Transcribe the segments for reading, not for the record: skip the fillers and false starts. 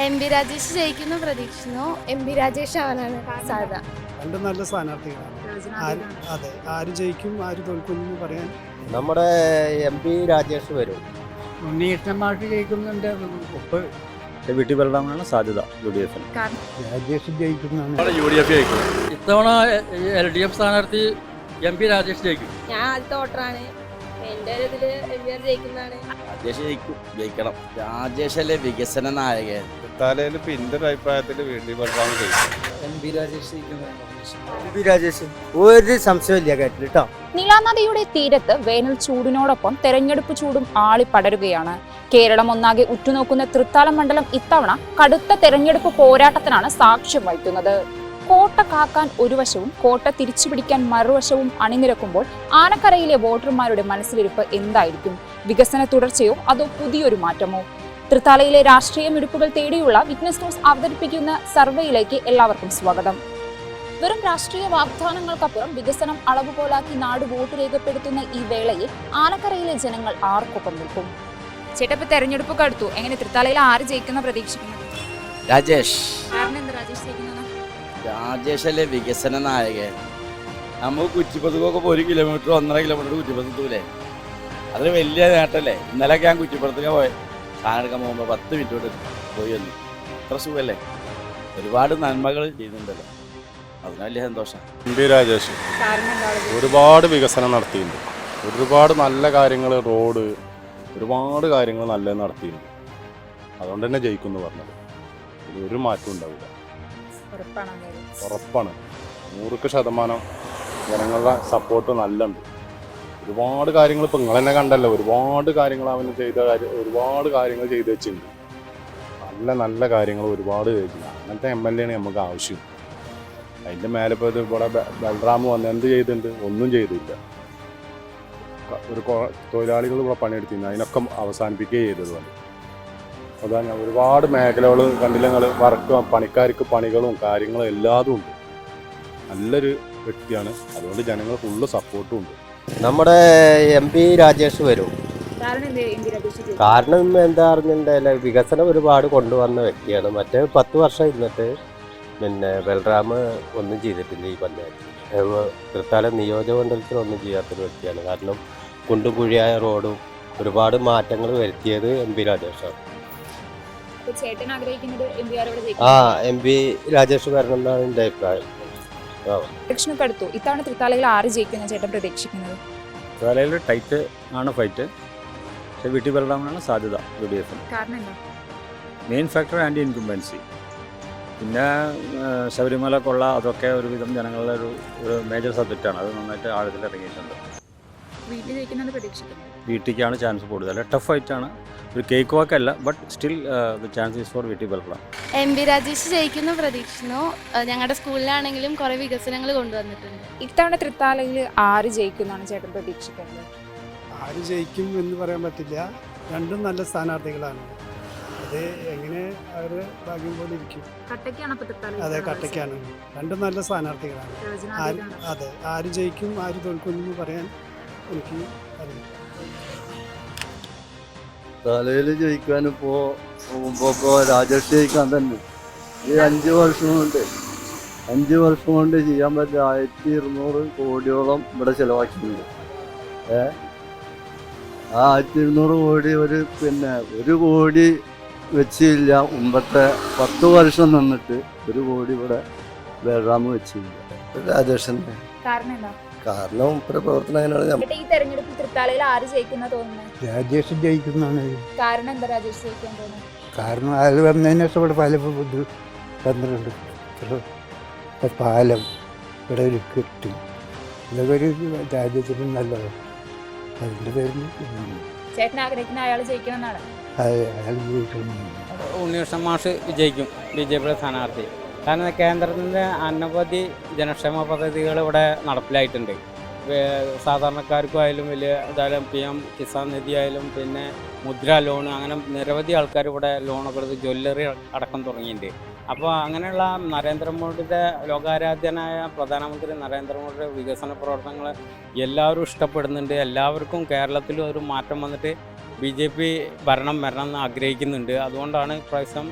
MP. Rajesh ജയിക്കുന്നു പ്രതീക്ഷിക്കുന്നു. MP. Rajesh ആവാനാണ് സാധ്യത. രണ്ടും നല്ല സ്ഥാനാർത്ഥികളാണ്. അതെ, ആര് ജയിക്കും ആര് തോൽക്കുന്നു പറയാൻ. നമ്മുടെ എം.പി. രാജേഷ് വരും. ഉണ്ണികൃഷ്ണൻ മാഷ് ജയിക്കുന്നുണ്ട്. വീട്ടിൽ ബലറാമാണ് സാധ്യത UDF. രാജേഷ് ജയിക്കുന്നതാണ്. UDF ജയിക്കും. ഇത്തവണ LDF സ്ഥാനാർത്ഥി എം.പി. രാജേഷ് ജയിക്കും. ഞാൻ ആദ്യത്തെ വോട്ടറാണ്. എൻ്റെ ഒരു ഇതില് എം.പി. ജയിക്കുന്നതാണ്. രാജേഷ് ജയിക്കണം. രാജേഷല്ലേ വികസന നായകൻ. തലയിൽ എൻ്റെ ഒരു അഭിപ്രായത്തിൽ വീട്ടിൽ ബലറാം ജയിക്കും. എം.പി. രാജേഷ് ഒരു സംശയമില്ല കേട്ടില്ല കേട്ടോ. നീലാനദിയുടെ തീരത്ത് വേനൽ ചൂടിനോടൊപ്പം തെരഞ്ഞെടുപ്പ് ചൂടും ആളിപ്പടരുകയാണ്. കേരളം ഒന്നാകെ ഉറ്റുനോക്കുന്ന തൃത്താല മണ്ഡലം ഇത്തവണ കടുത്ത തെരഞ്ഞെടുപ്പ് പോരാട്ടത്തിനാണ് സാക്ഷ്യം വഹിക്കുന്നത്. കോട്ട കാക്കാൻ ഒരു വശവും കോട്ട തിരിച്ചുപിടിക്കാൻ മറുവശവും അണിനിരക്കുമ്പോൾ ആനക്കരയിലെ വോട്ടർമാരുടെ മനസ്സിലിരിപ്പ് എന്തായിരിക്കും? വികസന തുടർച്ചയോ അതോ പുതിയൊരു മാറ്റമോ? തൃത്താലയിലെ രാഷ്ട്രീയ മിടുക്കുകൾ തേടിയുള്ള വിറ്റ്നസ് ന്യൂസ് അവതരിപ്പിക്കുന്ന സർവേയിലേക്ക് എല്ലാവർക്കും സ്വാഗതം. വെറും രാഷ്ട്രീയ വാഗ്ദാനങ്ങൾക്കപ്പുറം വികസനം അളവുപോലാക്കി നാട് വോട്ട് രേഖപ്പെടുത്തുന്ന ഈ വേളയിൽ ആനക്കരയിലെ ജനങ്ങൾ ആർക്കൊപ്പം നിൽക്കും? ചേട്ടപ്പ് തെരഞ്ഞെടുപ്പ് കടുത്തു. എങ്ങനെ തൃത്താലയിൽ ആര് ജയിക്കുന്ന പ്രതീക്ഷിക്കുന്നത്? രാജേഷ്. കാരണം എന്താ രാജേഷ് ജയിക്കുന്നത്? രാജേഷല്ലേ വികസന നായകൻ. നമുക്ക് കുറ്റിപ്പുറത്തൊക്കെ 1 കിലോമീറ്റർ 1.5 കിലോമീറ്റർ കുറ്റിപ്പുറത്തൂലേ, അതൊരു വലിയ നേട്ടല്ലേ. ഇന്നലെയൊക്കെ ഞാൻ കുറ്റിപ്പുറത്തേക്ക് പോയത് സാധനം എടുക്കാൻ പോകുമ്പോൾ 10 മിനിറ്റ് കൊണ്ട് പോയി വന്നു. അത്ര സുഖമല്ലേ. ഒരുപാട് നന്മകൾ ചെയ്യുന്നുണ്ടല്ലോ, അതിന് വലിയ സന്തോഷം. എം.പി. രാജേഷ് ഒരുപാട് വികസനം നടത്തിയിട്ടുണ്ട്. ഒരുപാട് നല്ല കാര്യങ്ങൾ, റോഡ്, ഒരുപാട് കാര്യങ്ങൾ നല്ലത് നടത്തിയിട്ടുണ്ട്. അതുകൊണ്ട് തന്നെ ജയിക്കുമെന്ന് പറഞ്ഞത് ഒരു മാറ്റം ഉണ്ടാവില്ല. ഉറപ്പാണ്. 100% ജനങ്ങളുടെ സപ്പോർട്ട് നല്ലുണ്ട്. ഒരുപാട് കാര്യങ്ങൾ ഇപ്പം നിങ്ങൾ തന്നെ കണ്ടല്ലോ, ഒരുപാട് കാര്യങ്ങൾ അവന് ഒരുപാട് കാര്യങ്ങൾ ചെയ്തു വെച്ചിട്ടുണ്ട്. നല്ല കാര്യങ്ങൾ ഒരുപാട് ചെയ്തിട്ടുണ്ട്. അങ്ങനത്തെ MLA ആണ് നമുക്ക് ആവശ്യം. അതിൻ്റെ മേലെ ഇപ്പോൾ ഇവിടെ ബലറാം വന്ന് എന്ത് ചെയ്തിട്ടുണ്ട്? ഒന്നും ചെയ്തില്ല. ഒരു തൊഴിലാളികൾ ഇവിടെ പണിയെടുത്തിരുന്നു, അതിനൊക്കെ അവസാനിപ്പിക്കുകയും ചെയ്തതുപോലെ. അതാണ് ഒരുപാട് മേഖലകൾ കണ്ടില്ല നിങ്ങൾ. വർക്ക്, പണിക്കാർക്ക് പണികളും കാര്യങ്ങളും എല്ലാതും ഉണ്ട്. നല്ലൊരു വ്യക്തിയാണ്. അതുകൊണ്ട് ജനങ്ങൾ ഫുള്ള് സപ്പോർട്ടും ഉണ്ട്. നമ്മുടെ എം.പി. രാജേഷ് വരും. കാരണം എന്താ പറഞ്ഞിട്ടുണ്ടല്ലോ, വികസനം ഒരുപാട് കൊണ്ടുവന്ന വ്യക്തിയാണ്. മറ്റേ 10 വർഷം ഇരുന്നിട്ട് ബലറാം ഒന്നും ചെയ്തിട്ടില്ല. ഈ പഞ്ചായത്ത് തൃത്താല നിയോജകമണ്ഡലത്തിൽ ഒന്നും ചെയ്യാത്തൊരു വ്യക്തിയാണ്. കാരണം കുണ്ടും കുഴിയായ റോഡും ഒരുപാട് മാറ്റങ്ങൾ വരുത്തിയത് എം.പി. രാജേഷാണ്. എം.പി. രാജേഷ് വരണം എന്നാണ് എൻ്റെ അഭിപ്രായം. ഇലക്ഷനൊക്കെ ഇത്തവണ തൃത്താലയിൽ ആര് ജയിക്കുന്ന ചേട്ടൻ പ്രതീക്ഷിക്കുന്നത്? തൃത്താലയിൽ ടൈറ്റ് ആണ് ഫൈറ്റ്. പക്ഷേ വീട്ടിൽ ബലറാമാണ് സാധ്യത UDF. കാരണം എന്താ? Main factor anti incumbency. പിന്നെ ശബരിമല കൊള്ള, അതൊക്കെ ഒരുവിധം ജനങ്ങളുടെ ഒരു മേജർ സബ്ജക്റ്റാണ്. അത് നന്നായിട്ട് ആഴത്തിൽ ഇറങ്ങിയിട്ടുണ്ട്. വീട്ടിൽ ജയിക്കുന്നത് പ്രതീക്ഷിക്കുന്നു. വീട്ടിലേക്കാണ് ചാൻസ് കൂടുതൽ. ടഫ് ഫൈറ്റാണ്, ഒരു കേക്ക് വാക്ക് അല്ല. But still the chance is for വീട്ടിൽ ബലറാം. എം.പി. രാജേഷ് ജയിക്കുന്നു പ്രതീക്ഷിക്കുന്നു. ഞങ്ങളുടെ സ്കൂളിലാണെങ്കിലും കുറെ വികസനങ്ങൾ കൊണ്ടുവന്നിട്ടുണ്ട്. ഇത്തവണ തൃത്താലയിൽ ആര് ജയിക്കുന്നതാണ് ചേട്ടൻ പ്രതീക്ഷിക്കുന്നത്? ആര് ജയിക്കും എന്ന് പറയാൻ പറ്റില്ല. രണ്ടും നല്ല സ്ഥാനാർത്ഥികളാണ്. അത് എങ്ങനെ അവർ ഭാഗ്യം പോലെ ഇരിക്കും. അതെ, കട്ടയ്ക്കാണ്. രണ്ടും നല്ല സ്ഥാനാർത്ഥികളാണ്. അതെ, ആര് ജയിക്കും ആര് തോൽക്കുമെന്ന് പറയാൻ എനിക്ക് അറിയില്ല. തലയിൽ ജയിക്കാനിപ്പോ രാജേഷ് ജയിക്കാൻ തന്നെ. ഈ 5 വർഷം കൊണ്ട് ചെയ്യാൻ പറ്റിയ 1200 കോടിയോളം ഇവിടെ ചെലവാക്കിയിട്ടുണ്ട്. ആ 1200 കോടി ഒരു കോടി വെച്ചില്ല. മുമ്പത്തെ 10 വർഷം നിന്നിട്ട് 1 കോടി ഇവിടെ ബലറാം വെച്ചില്ല. രാജേഷ് കാരണം പ്രവർത്തനം അങ്ങനെയാണ്. ഈ തെരഞ്ഞെടുപ്പിൽ തൃത്താലയിൽ ആര് ജയിക്കുന്ന തോന്നുന്നത്? രാജേഷ് ജയിക്കുന്നതാണ്. കാരണം എന്താ രാജേഷ് ജയിക്കാൻ തോന്നുന്നത്? കാരണം അത് വന്നതിന് ശേഷം ഇവിടെ പല പന്ത്രണ്ട് പാലം ഇവിടെ ഒരു കിട്ടി. ഇതൊക്കെ ഒരു രാജ്യത്തിന് നല്ലതാണ്. അതിൻ്റെ പേരിൽ ചേട്ടൻ ആഗ്രഹിക്കുന്ന അയാൾ ജയിക്കണമെന്നാണ്. അയാൾ ജയിക്കണം. ഉണ്ണികൃഷ്ണൻ മാഷ് വിജയിക്കും, BJP സ്ഥാനാർത്ഥി. കാരണം കേന്ദ്രത്തിൻ്റെ അനവധി ജനക്ഷേമ പദ്ധതികൾ ഇവിടെ നടപ്പിലായിട്ടുണ്ട്. സാധാരണക്കാർക്കും ആയാലും വലിയ എന്തായാലും PM കിസാൻ നിധി ആയാലും പിന്നെ മുദ്ര ലോൺ, അങ്ങനെ നിരവധി ആൾക്കാർ ഇവിടെ ലോണൊക്കെ എടുത്ത് ജ്വല്ലറി അടക്കം തുടങ്ങിയിട്ടുണ്ട്. അപ്പോൾ അങ്ങനെയുള്ള നരേന്ദ്രമോദിയുടെ ലോകാരാധ്യനായ പ്രധാനമന്ത്രി നരേന്ദ്രമോദിയുടെ വികസന പ്രവർത്തനങ്ങൾ എല്ലാവരും ഇഷ്ടപ്പെടുന്നുണ്ട്. എല്ലാവർക്കും കേരളത്തിൽ ഒരു മാറ്റം വന്നിട്ട് BJP ഭരണം വരണമെന്ന് ആഗ്രഹിക്കുന്നുണ്ട്. അതുകൊണ്ടാണ് ഇപ്രാവശ്യം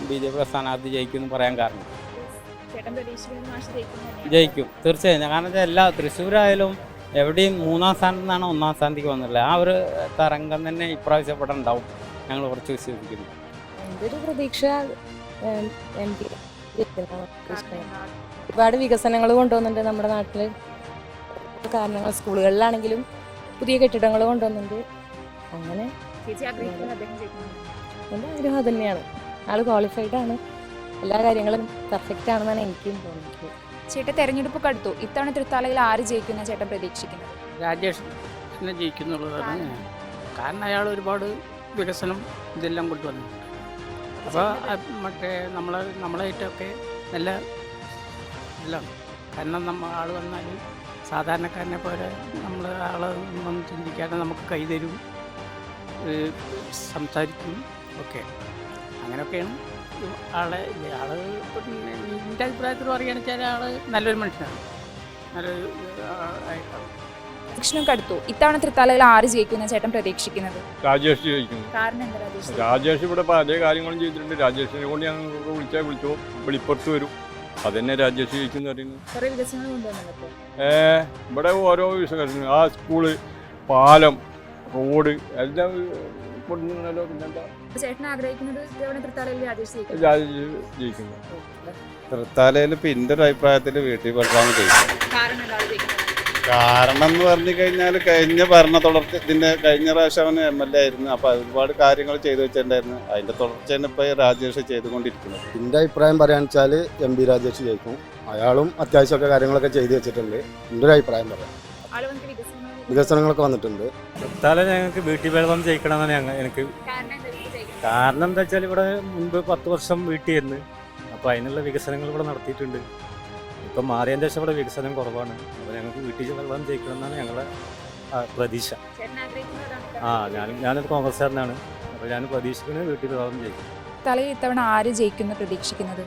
BJP സ്ഥാനാർത്ഥി ജയിക്കുമെന്ന് പറയാൻ കാരണം. ചേട്ടൻ പ്രതീക്ഷിക്കുന്ന മാഷ് ജയിക്കും ജയിക്കും തീർച്ചയായും. കാരണം വെച്ചാൽ എല്ലാ തൃശ്ശൂരായാലും എവിടെയും 3ാം സ്ഥാനത്ത് നിന്നാണ് 1ാം സ്ഥാനത്തേക്ക് വന്നിട്ടുള്ളത്. ആ ഒരു തരംഗം തന്നെ ഇപ്രാവശ്യം ഇവിടെ ഉണ്ടാവും, ഞങ്ങൾ കുറച്ച് വിശ്വസിക്കുന്നു. എൻ്റെ ഒരു പ്രതീക്ഷ ഒരുപാട് വികസനങ്ങൾ കൊണ്ടുവന്നിട്ടുണ്ട് നമ്മുടെ നാട്ടിൽ. കാരണങ്ങൾ സ്കൂളുകളിലാണെങ്കിലും പുതിയ കെട്ടിടങ്ങൾ കൊണ്ടുവന്നിട്ടുണ്ട്. അങ്ങനെ ചേച്ചി ആഗ്രഹിക്കുന്നത് അദ്ദേഹം ജയിക്കണം. എൻ്റെ ആഗ്രഹം അത് തന്നെയാണ്. ആൾ ക്വാളിഫൈഡ് ആണ്, എല്ലാ കാര്യങ്ങളും പെർഫെക്റ്റ് ആണെന്നാണ് എനിക്കും തോന്നിയിട്ടുള്ളത്. ചേട്ടൻ തെരഞ്ഞെടുപ്പ് കടുത്തു. ഇത്തവണ തൃത്താലയിൽ ആര് ജയിക്കുന്ന ചേട്ടൻ പ്രതീക്ഷിക്കുന്നത്? രാജേഷിനെ ജയിക്കുന്നുള്ളതാണ്. കാരണം അയാൾ ഒരുപാട് വികസനം ഇതെല്ലാം കൊണ്ടുവന്നിട്ടുണ്ട്. അപ്പോൾ മറ്റേ നമ്മളായിട്ടൊക്കെ നല്ല ഇതിലാണ്. കാരണം ആൾ വന്നാൽ സാധാരണക്കാരനെ പോലെ നമ്മൾ ആളെ ഒന്നും ചിന്തിക്കാതെ നമുക്ക് കൈതരും, സംസാരിക്കും ഒക്കെ. അങ്ങനെയൊക്കെയാണ് ആളെ പിന്നെ എൻ്റെ അഭിപ്രായത്തിൽ പറയുകയാണെന്ന് വെച്ചാൽ ആൾ നല്ലൊരു മനുഷ്യനാണ്, നല്ലൊരു ആയിട്ടാണ്. ഇലക്ഷനും കടുത്തു. ഇത്തവണ തൃത്താലയിൽ ആര് ജയിക്കുന്ന ചേട്ടൻ പ്രതീക്ഷിക്കുന്നത്? രാജേഷ് ജയിക്കുന്നു. കാരണം എന്താ രാജേഷ്? രാജേഷ് ഇവിടെ പല കാര്യങ്ങളും ചെയ്തിട്ടുണ്ട്. രാജേഷിനെ കൊണ്ട് ഞങ്ങൾക്ക് വിളിച്ചോ വെളിപ്പുറത്ത് വരും. അതന്നെ രാജേഷ് ജയിക്കുന്നു പറയുന്നത്. കുറേ വികസനങ്ങൾ കൊണ്ടുവന്നല്ലോ. ഇവിടെ ഓരോ വിഷയം, ആ സ്കൂള്, പാലം, റോഡ് എല്ലാം കൊണ്ടുവന്നല്ലോ. പിന്നെന്താ ചേട്ടൻ ആഗ്രഹിക്കുന്നത് ഇത്തവണ തൃത്താലയിൽ രാജേഷ് ജയിക്കും. രാജേഷ് ജയിക്കുന്നു. തൃത്താലയിൽ എൻ്റെ ഒരു അഭിപ്രായത്തിൽ വീട്ടിൽ പഠിക്കാൻ ജയിക്കും. കാരണം എന്താണ് ജയിക്കുന്നത്? കാരണം എന്ന് പറഞ്ഞു കഴിഞ്ഞാൽ കഴിഞ്ഞ ഭരണ തുടർച്ച, ഇതിൻ്റെ കഴിഞ്ഞ പ്രാവശ്യം അവന് MLA ആയിരുന്നു. അപ്പോൾ ഒരുപാട് കാര്യങ്ങൾ ചെയ്തു വെച്ചിട്ടുണ്ടായിരുന്നു. അതിൻ്റെ തുടർച്ചയാണ് ഇപ്പോൾ രാജേഷ് ചെയ്തുകൊണ്ടിരിക്കുന്നത്. എൻ്റെ അഭിപ്രായം പറയുകയാണെന്ന് വെച്ചാൽ MB രാജേഷ് ജയിക്കും. അയാളും അത്യാവശ്യമൊക്കെ കാര്യങ്ങളൊക്കെ ചെയ്തു വെച്ചിട്ടുണ്ട്. എൻ്റെ ഒരു അഭിപ്രായം പറയാം. വികസനങ്ങളൊക്കെ വന്നിട്ടുണ്ട്. തൃത്താല ഞങ്ങൾക്ക് വീട്ടിൽ വെള്ളം ജയിക്കണമെന്നാണ് എനിക്ക്. കാരണം എന്താ വെച്ചാൽ ഇവിടെ മുൻപ് 10 വർഷം വീട്ടിലായിരുന്നു. അപ്പോൾ അതിനുള്ള വികസനങ്ങൾ ഇവിടെ നടത്തിയിട്ടുണ്ട്. ഇപ്പം മാറിയതിന് ശേഷം ഇവിടെ വികസനം കുറവാണ്. അപ്പോൾ ഞങ്ങൾക്ക് വീട്ടിൽ വെള്ളം ജയിക്കണമെന്നാണ് ഞങ്ങളുടെ പ്രതീക്ഷ. ഞാനൊരു കോൺഗ്രസ്സുകാരനാണ്. അപ്പോൾ ഞാൻ പ്രതീക്ഷിക്കുന്നത് വീട്ടിൽ വെള്ളം ജയിക്കും. തലയിൽ ഇത്തവണ ആര് ജയിക്കുന്ന പ്രതീക്ഷിക്കുന്നത്?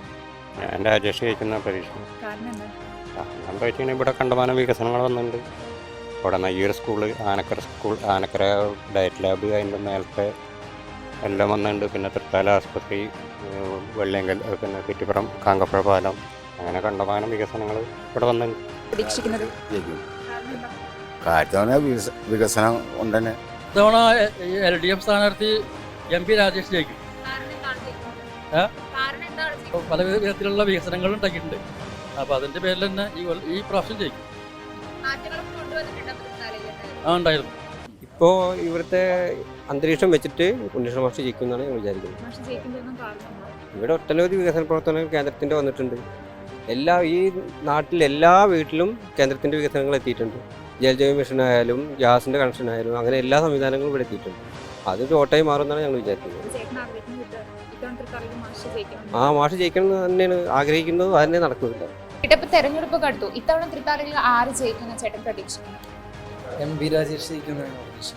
ഞാൻ രാജേഷ് ജയിക്കുന്ന പ്രതീക്ഷ. കാരണം എന്താ? എന്താ വെച്ചാൽ ഇവിടെ കണ്ടമാനം വികസനങ്ങൾ വന്നിട്ടുണ്ട്. ഇവിടെ Nayyur school, Anakkara diet lab, അതിൻ്റെ മേലത്തെ എല്ലാം വന്നിട്ടുണ്ട്. പിന്നെ തൃത്താല ആസ്പത്രി, വെള്ളിയങ്കൽ, പിന്നെ കുറ്റിപ്പുറം കാങ്കപ്പുഴ പാലം, അങ്ങനെ കണ്ടമാനം വികസനങ്ങൾ ഇവിടെ വന്നിട്ടുണ്ട്. പ്രതീക്ഷിക്കുന്നത് കാര്യത്തവണ വികസനം കൊണ്ട് തന്നെ ഇത്തവണ LDF സ്ഥാനാർത്ഥി MB രാജേഷ് ജയിക്കും. പല വിധത്തിലുള്ള വികസനങ്ങൾ ഉണ്ടാക്കിയിട്ടുണ്ട്. അപ്പോൾ അതിൻ്റെ പേരിൽ തന്നെ ഈ പ്രാവശ്യം ജയിക്കും. ഉണ്ടായിരുന്നു. ഇപ്പോൾ ഇവിടുത്തെ അന്തരീക്ഷം വെച്ചിട്ട് ഉണ്ണികൃഷ്ണൻ മാഷ് ജയിക്കുമെന്നാണ് ഞാൻ വിചാരിക്കുന്നത്. ഇവിടെ ഒട്ടനവധി വികസന പ്രവർത്തനങ്ങൾ കേന്ദ്രത്തിൻ്റെ വന്നിട്ടുണ്ട്. ഈ നാട്ടിൽ എല്ലാ വീട്ടിലും കേന്ദ്രത്തിൻ്റെ വികസനങ്ങൾ എത്തിയിട്ടുണ്ട്. ജലജീവൻ മിഷനായാലും ഗ്യാസിൻ്റെ കണക്ഷനായാലും അങ്ങനെ എല്ലാ സംവിധാനങ്ങളും ഇവിടെ എത്തിയിട്ടുണ്ട്. അത് ഓട്ടായി മാറുമെന്നാണ് ഞങ്ങൾ വിചാരിക്കുന്നത്. മാഷ് ജയിക്കണം എന്ന് തന്നെയാണ് ആഗ്രഹിക്കുന്നത്. അതന്നെ നടക്കുന്നില്ല. തെരഞ്ഞെടുപ്പ് കടുത്തു. ഇത്തവണ തൃത്താലയിൽ ആര് ജയിക്കുന്ന ചേട്ടൻ പ്രതീക്ഷിക്കുന്നു? MB രാജേഷ് ജയിക്കുന്നതാണ് പ്രതീക്ഷ.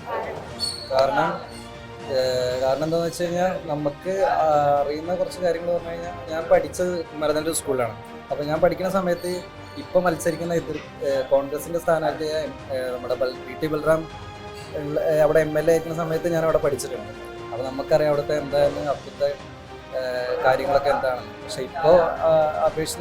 കാരണം എന്താണെന്ന് വെച്ച് കഴിഞ്ഞാൽ നമുക്ക് അറിയുന്ന കുറച്ച് കാര്യങ്ങൾ പറഞ്ഞു കഴിഞ്ഞാൽ, ഞാൻ പഠിച്ചത് കുമരനെല്ലൂർ സ്കൂളിലാണ്. അപ്പോൾ ഞാൻ പഠിക്കുന്ന സമയത്ത് ഇപ്പോൾ മത്സരിക്കുന്ന കോൺഗ്രസിൻ്റെ സ്ഥാനാർത്ഥിയായ നമ്മുടെ PT ബൽറാം അവിടെ MLA ആയിരിക്കുന്ന സമയത്ത് ഞാൻ അവിടെ പഠിച്ചിട്ടുണ്ട്. അപ്പോൾ നമുക്കറിയാം അവിടുത്തെ എന്താണ് അവിടുത്തെ കാര്യങ്ങളൊക്കെ എന്താണ്. പക്ഷെ ഇപ്പോൾ അപേക്ഷിച്ച്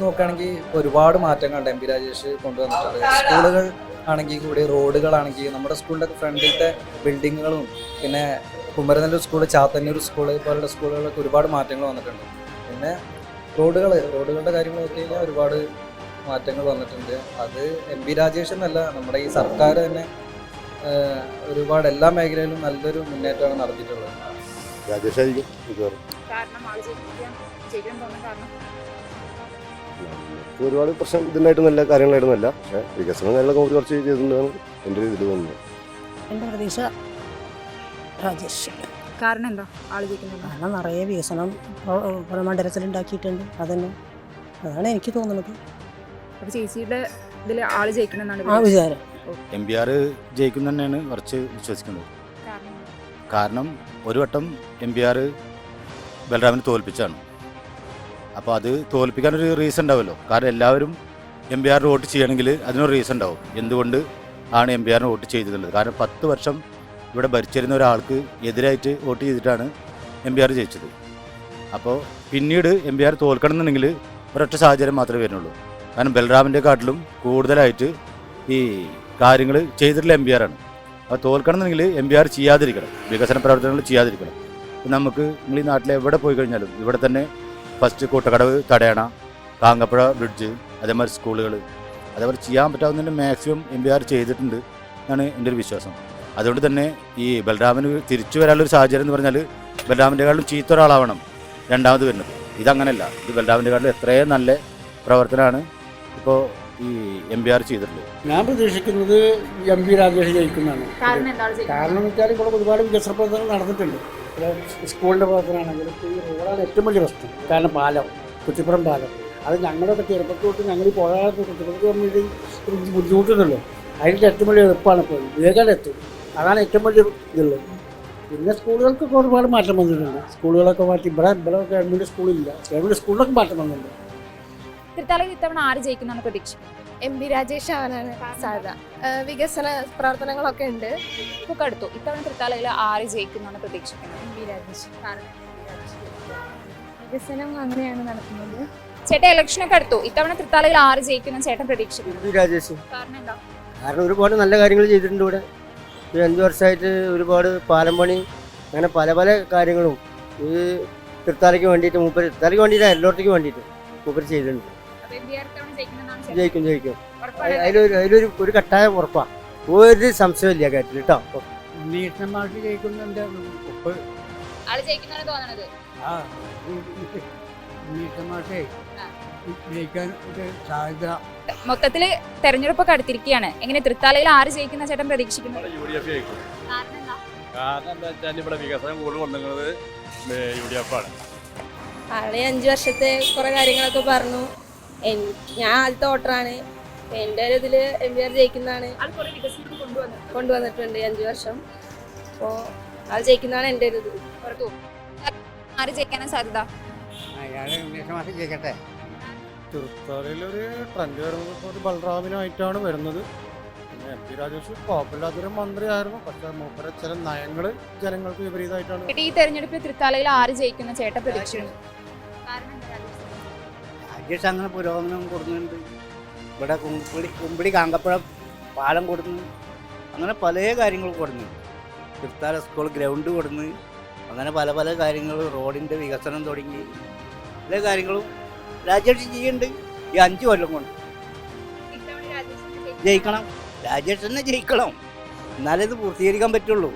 നോക്കുകയാണെങ്കിൽ ഒരുപാട് മാറ്റങ്ങളുണ്ട് MB രാജേഷ് കൊണ്ടുവന്നിട്ടുണ്ട്. സ്കൂളുകൾ ആണെങ്കിൽ കൂടി, റോഡുകളാണെങ്കിൽ, നമ്മുടെ സ്കൂളിൻ്റെ ഫ്രണ്ടിലത്തെ ബിൽഡിങ്ങുകളും, പിന്നെ കുമരനെല്ലൂർ സ്കൂൾ, ചാത്തന്നൂർ സ്കൂൾ പോലുള്ള സ്കൂളുകളൊക്കെ ഒരുപാട് മാറ്റങ്ങൾ വന്നിട്ടുണ്ട്. പിന്നെ റോഡുകളുടെ കാര്യങ്ങൾ നോക്കി കഴിഞ്ഞാൽ ഒരുപാട് മാറ്റങ്ങൾ വന്നിട്ടുണ്ട്. അത് MB രാജേഷ് എന്നല്ല, നമ്മുടെ ഈ സർക്കാർ തന്നെ ഒരുപാട് എല്ലാ മേഖലയിലും നല്ലൊരു മുന്നേറ്റമാണ് നടത്തിയിട്ടുള്ളത്. രാജേഷായിരിക്കും. ഒരുപാട് പ്രശ്നം ഇതിനായിട്ട് നല്ല കാര്യങ്ങളായിരുന്നല്ല, പക്ഷേ വികസനം കാര്യങ്ങളൊക്കെ കുറച്ച് ചെയ്തിട്ടുണ്ടെന്നാണ് എൻ്റെ ഇതിൽ തോന്നുന്നത്. എൻ്റെ പ്രതീക്ഷ രാജേഷ്. കാരണം എന്താ ആള് ജയിക്കുന്നത്? കാരണം നിറയെ വികസനം മണ്ഡലത്തിൽ ഉണ്ടാക്കിയിട്ടുണ്ട്. അതാണ് എനിക്ക് തോന്നുന്നത്. അപ്പോൾ ചേച്ചിയുടെ ഇതിൽ ആള് ജയിക്കണമെന്നാണ് ആ വിചാരം. MBR ജയിക്കും തന്നെയാണ് കുറച്ച് വിശ്വസിക്കുന്നത്. കാരണം ഒരു വട്ടം MBR ബലറാമിനെ തോൽപ്പിച്ചാണ്. അപ്പോൾ അത് തോൽപ്പിക്കാനൊരു റീസൺ ഉണ്ടാവുമല്ലോ. കാരണം എല്ലാവരും MBR വോട്ട് ചെയ്യണമെങ്കിൽ അതിനൊരു റീസൺ ഉണ്ടാവും. എന്തുകൊണ്ട് ആണ് MBR വോട്ട് ചെയ്തിട്ടുള്ളത്? കാരണം 10 വർഷം ഇവിടെ ഭരിച്ചിരുന്ന ഒരാൾക്ക് എതിരായിട്ട് വോട്ട് ചെയ്തിട്ടാണ് MBR ജയിച്ചത്. അപ്പോൾ പിന്നീട് MBR തോൽക്കണമെന്നുണ്ടെങ്കിൽ ഒരൊറ്റ സാഹചര്യം മാത്രമേ വരുന്നുള്ളൂ. കാരണം ബൽറാമിൻ്റെ കാട്ടിലും കൂടുതലായിട്ട് ഈ കാര്യങ്ങൾ ചെയ്തിട്ടുള്ള MBR ആണ്. അപ്പോൾ തോൽക്കണമെന്നുണ്ടെങ്കിൽ MBR ചെയ്യാതിരിക്കണം, വികസന പ്രവർത്തനങ്ങൾ ചെയ്യാതിരിക്കണം. നമുക്ക് നമ്മൾ ഈ നാട്ടിൽ എവിടെ പോയി കഴിഞ്ഞാലും ഇവിടെ തന്നെ ഫസ്റ്റ് കൂട്ടക്കടവ് തടയണ, കാങ്കപ്പുഴ ബ്രിഡ്ജ്, അതേമാതിരി സ്കൂളുകൾ, അതേപോലെ ചെയ്യാൻ പറ്റാവുന്നതിൻ്റെ മാക്സിമം MBR ചെയ്തിട്ടുണ്ട് എന്നാണ് എൻ്റെ ഒരു വിശ്വാസം. അതുകൊണ്ട് തന്നെ ഈ ബൽറാമിന് തിരിച്ചു വരാനുള്ളൊരു സാഹചര്യം എന്ന് പറഞ്ഞാൽ ബൽറാമിൻ്റെക്കാളും ചീത്ത ഒരാളാവണം രണ്ടാമത് വരുന്നത്. ഇതങ്ങനെയല്ല. ഇത് ബൽറാമിൻ്റെക്കാളും എത്രയും നല്ല പ്രവർത്തനമാണ് ഇപ്പോൾ ഈ MBR ചെയ്തിട്ടുള്ളത്. ഞാൻ പ്രതീക്ഷിക്കുന്നത് MP രാജേഷ് ജയിക്കുന്നതാണ്. കാരണം എന്ന് വെച്ചാൽ ഇവിടെ ഒരുപാട് വികസന പ്രവർത്തനങ്ങൾ നടന്നിട്ടുണ്ട്. സ്കൂളിൻ്റെ പ്രവർത്തനമാണെങ്കിലും ഈ റോഡാണ് ഏറ്റവും വലിയ പ്രശ്നം. കാരണം പാലം, കുറ്റിപ്പുറം പാലം, അത് ഞങ്ങളൊക്കെ ചെറുപ്പത്തിൽ തൊട്ട് ഞങ്ങൾ ഈ പോകാത്ത കുറ്റിപ്പുറത്ത് വേണ്ടി ബുദ്ധിമുട്ടുണ്ടല്ലോ. അതിൻ്റെ ഏറ്റവും വലിയ എളുപ്പമാണ് ഇപ്പോൾ വേഗം അതാണ് ഏറ്റവും വലിയ ഇതുള്ളത്. പിന്നെ സ്കൂളുകൾക്കൊക്കെ ഒരുപാട് മാറ്റം വന്നിട്ടുണ്ട്. സ്കൂളുകളൊക്കെ മാറ്റി ഇവിടെ ഗവൺമെൻറ് സ്കൂളില്ല, ഗവൺമെൻറ് സ്കൂളിലൊക്കെ മാറ്റം വന്നിട്ടുണ്ട്. തൃത്താലയിൽ ഇത്തവണ ആര് ജയിക്കുന്നതാണ് പ്രതീക്ഷ? MP രാജേഷ് ആവാനാണ് സാധ്യത. വികസന പ്രവർത്തനങ്ങളൊക്കെ ഉണ്ട്. ഇപ്പോൾ അടുത്തു ഇത്തവണ തൃത്താലയിൽ ആര് ജയിക്കുന്നതാണ് പ്രതീക്ഷിക്കുന്നത്? MP രാജേഷ്. വികസനം അങ്ങനെയാണ് നടക്കുന്നത്. ചേട്ടാ, ഇലക്ഷനൊക്കെ അടുത്തു ഇത്തവണ തൃത്താലയിൽ ആര് ജയിക്കുന്ന ചേട്ടൻ പ്രതീക്ഷിക്കുന്നു? MP രാജേഷ്. കാരണം എന്താ? കാരണം ഒരുപാട് നല്ല കാര്യങ്ങൾ ചെയ്തിട്ടുണ്ട് ഇവിടെ. ഈ 5 വർഷമായിട്ട് ഒരുപാട് പാലം പണി, അങ്ങനെ പല പല കാര്യങ്ങളും ഈ തൃത്താലയ്ക്ക് വേണ്ടിയിട്ട് തൃത്താലയ്ക്ക് വേണ്ടിയിട്ട് എല്ലായിടത്തേക്ക് വേണ്ടിയിട്ട് മൂപ്പർ ചെയ്തിട്ടുണ്ട്. ജയിക്കും. അതിലൊരു കട്ടായ ഉറപ്പാണ്, ഒരു സംശയമില്ല കാര്യത്തിൽ കേട്ടോ. ജയിക്കുന്നുണ്ട്. ജയിക്കാൻ സാധ്യത. മൊത്തത്തില് തെരഞ്ഞെടുപ്പൊക്കെ അടുത്തിരിക്കുകയാണ്. എങ്ങനെ തൃത്താലയിൽ ആര് ജയിക്കുന്ന ചേട്ടൻ പ്രതീക്ഷിക്കുന്നത്? കാരണം എന്താ വെച്ചാൽ ഇവിടെ വികസനം കൂടുതൽ കൊണ്ടുവന്നത് UDF ആണ്. ആളെ 5 വർഷത്തെ കുറേ കാര്യങ്ങളൊക്കെ പറഞ്ഞു. ഞാൻ ആദ്യത്തെ വോട്ടറാണ്. എൻ്റെ ഒരു ഇതിൽ MBR ജയിക്കുന്നതാണ്. കൊണ്ടുവന്നിട്ടുണ്ട് 5 വർഷം. അപ്പോൾ ആൾ ജയിക്കുന്നതാണ് എൻ്റെ ഒരു ഇത്. ആര് ജയിക്കാനാണ് സാധ്യത? ജയിക്കട്ടെ. തൃത്താലയിലൊരു ട്രെൻഡ് വരുന്നത് ഒരു ബൽറാമിനായിട്ടാണ് വരുന്നത്. പിന്നെ MP രാജേഷ് കുഴപ്പമില്ലാത്തൊരു മന്ത്രിയായിരുന്നു. പക്ഷേ മൂപ്പരെ ചില നയങ്ങൾ ജനങ്ങൾക്ക് വിപരീതമായിട്ടാണ്. ഈ തെരഞ്ഞെടുപ്പിൽ തൃത്താലയിൽ ആര് ജയിക്കുന്ന ചേട്ടൻ പ്രതീക്ഷിക്കുന്നു? രാജേഷ് അങ്ങനെ പുരോഗമനം കൊടുക്കുന്നുണ്ട്. ഇവിടെ കുമ്പിടി കാങ്കപ്പുഴ പാലം കൊടുക്കുന്നു, അങ്ങനെ പല കാര്യങ്ങളും കൊടുക്കുന്നു. തൃത്താല സ്കൂൾ ഗ്രൗണ്ട് കൊടുക്കുന്നു, അങ്ങനെ പല പല കാര്യങ്ങളും, റോഡിൻ്റെ വികസനം തുടങ്ങി പല കാര്യങ്ങളും രാജേഷ് ചെയ്യുന്നുണ്ട്. ഈ 5 കൊല്ലം കൊണ്ട് ജയിക്കണം. രാജേഷ് തന്നെ ജയിക്കണം, എന്നാലേ ഇത് പൂർത്തീകരിക്കാൻ പറ്റുള്ളൂ.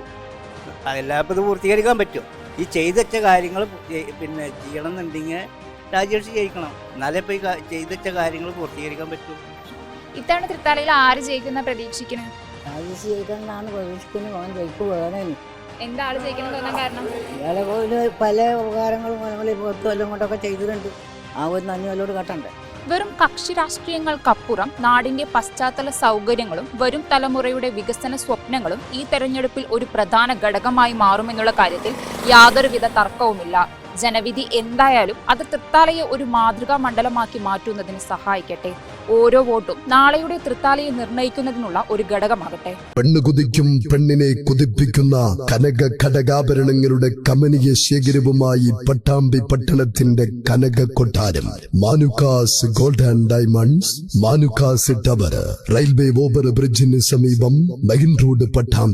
എല്ലാവർക്കും ഇത് പൂർത്തീകരിക്കാൻ പറ്റും. ഈ ചെയ്ത് വെച്ച കാര്യങ്ങൾ പിന്നെ ചെയ്യണം എന്നുണ്ടെങ്കിൽ രാജേഷ് ജയിക്കണം, എന്നാലേ ഇപ്പോൾ ഈ ചെയ്ത് വെച്ച കാര്യങ്ങൾ പൂർത്തീകരിക്കാൻ പറ്റും. ഇത്തവണ തൃത്താലയിൽ ആര് ജയിക്കുന്ന പ്രതീക്ഷിക്കുന്നത്? രാജേഷ് ജയിക്കണമെന്നാണ് പ്രതീക്ഷിക്കുന്നത്. അവൻ ജയിക്കുവാണ്. എന്താ ആള് ജയിക്കണം തോന്നാൻ കാരണം? ഇയാളെ പോലെ പല ഉപകാരങ്ങളും ഞങ്ങൾ 10 കൊല്ലം കൊണ്ടൊക്കെ ചെയ്തിട്ടുണ്ട്. ആ ഒരു നന്ദിയോട് കട്ടണ്ടേ. വെറും കക്ഷി രാഷ്ട്രീയങ്ങൾക്കപ്പുറം നാടിന്റെ പശ്ചാത്തല സൗകര്യങ്ങളും വരും തലമുറയുടെ വികസന സ്വപ്നങ്ങളും ഈ തെരഞ്ഞെടുപ്പിൽ ഒരു പ്രധാന ഘടകമായി മാറുമെന്നുള്ള കാര്യത്തിൽ യാതൊരുവിധ തർക്കവുമില്ല. ജനവിധി എന്തായാലും അത് തൃത്താലയെ ഒരു മാതൃകാ മണ്ഡലമാക്കി മാറ്റുന്നതിന് സഹായിക്കട്ടെ. ഓരോ വോട്ടും നാളെയുടെ തൃത്താലയെ നിർണ്ണയിക്കുന്നതിനുള്ള ഒരു ഘടകമാകട്ടെ. പെണ്ണ് കുതിക്കും പെണ്ണിനെ കുതിപ്പിക്കുന്ന കനക ഘടകാഭരണങ്ങളുടെ കമനീയ ശേഖരവുമായി പട്ടാമ്പി പട്ടണത്തിന്റെ കനക കൊട്ടാരം Manukkas gold and diamonds, Manukkas tower, railway over ബ്രിഡ്ജിന് സമീപം മെയിൻ റോഡ് പട്ടാമ്പി.